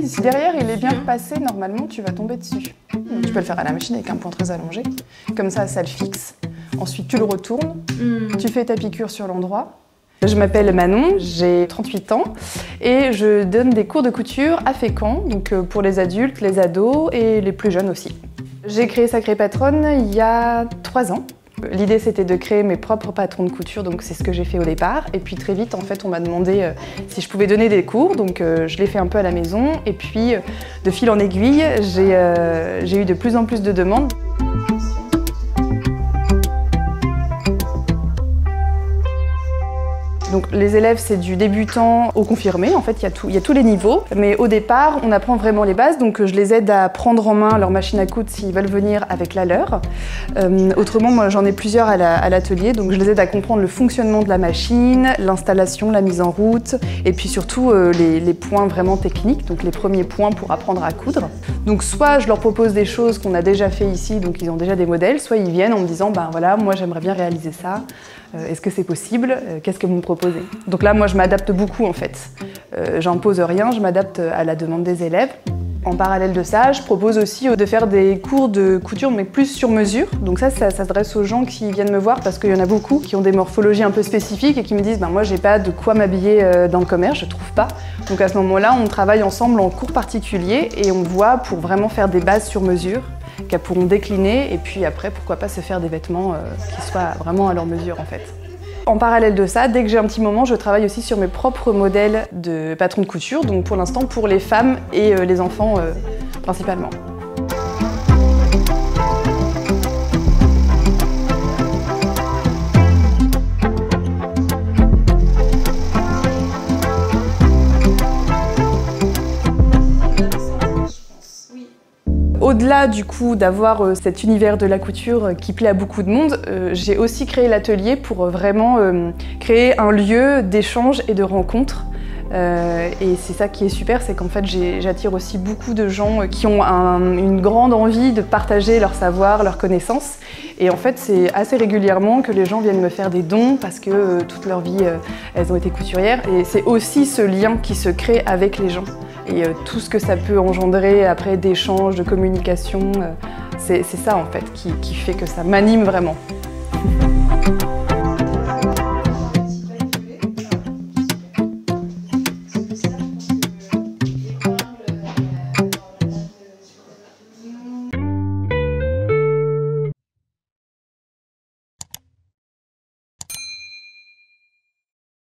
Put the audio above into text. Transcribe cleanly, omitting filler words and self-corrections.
Oui, si derrière il est bien repassé, normalement tu vas tomber dessus. Donc, tu peux le faire à la machine avec un point très allongé. Comme ça le fixe. Ensuite tu le retournes, tu fais ta piqûre sur l'endroit. Je m'appelle Manon, j'ai 38 ans et je donne des cours de couture à Fécamp, donc pour les adultes, les ados et les plus jeunes aussi. J'ai créé Sacrée Patronne il y a 3 ans. L'idée c'était de créer mes propres patrons de couture, donc c'est ce que j'ai fait au départ. Et puis très vite en fait on m'a demandé si je pouvais donner des cours, donc je l'ai fait un peu à la maison. Et puis de fil en aiguille, j'ai eu de plus en plus de demandes. Donc les élèves, c'est du débutant au confirmé, en fait il y a tous les niveaux. Mais au départ, on apprend vraiment les bases, donc je les aide à prendre en main leur machine à coudre s'ils veulent venir avec la leur. Autrement, moi j'en ai plusieurs à l'atelier, donc je les aide à comprendre le fonctionnement de la machine, l'installation, la mise en route, et puis surtout les points vraiment techniques, donc les premiers points pour apprendre à coudre. Donc soit je leur propose des choses qu'on a déjà fait ici, donc ils ont déjà des modèles, soit ils viennent en me disant, ben voilà, moi j'aimerais bien réaliser ça. Est-ce que c'est possible? Qu'est-ce que vous me proposez? Donc là, moi, je m'adapte beaucoup en fait. J'impose rien, je m'adapte à la demande des élèves. En parallèle de ça, je propose aussi de faire des cours de couture, mais plus sur mesure. Donc ça s'adresse aux gens qui viennent me voir parce qu'il y en a beaucoup qui ont des morphologies un peu spécifiques et qui me disent ben, « moi, j'ai pas de quoi m'habiller dans le commerce, je trouve pas ». Donc à ce moment-là, on travaille ensemble en cours particulier et on voit pour vraiment faire des bases sur mesure qu'elles pourront décliner et puis après, pourquoi pas se faire des vêtements qui soient vraiment à leur mesure en fait. En parallèle de ça, dès que j'ai un petit moment, je travaille aussi sur mes propres modèles de patrons de couture, donc pour l'instant pour les femmes et les enfants principalement. Au-delà du coup d'avoir cet univers de la couture qui plaît à beaucoup de monde, j'ai aussi créé l'atelier pour vraiment créer un lieu d'échange et de rencontre. Et c'est ça qui est super, c'est qu'en fait j'attire aussi beaucoup de gens qui ont une grande envie de partager leur savoir, leurs connaissances. Et en fait c'est assez régulièrement que les gens viennent me faire des dons parce que toute leur vie elles ont été couturières. Et c'est aussi ce lien qui se crée avec les gens. Et tout ce que ça peut engendrer après d'échanges, de communication, c'est ça en fait qui fait que ça m'anime vraiment.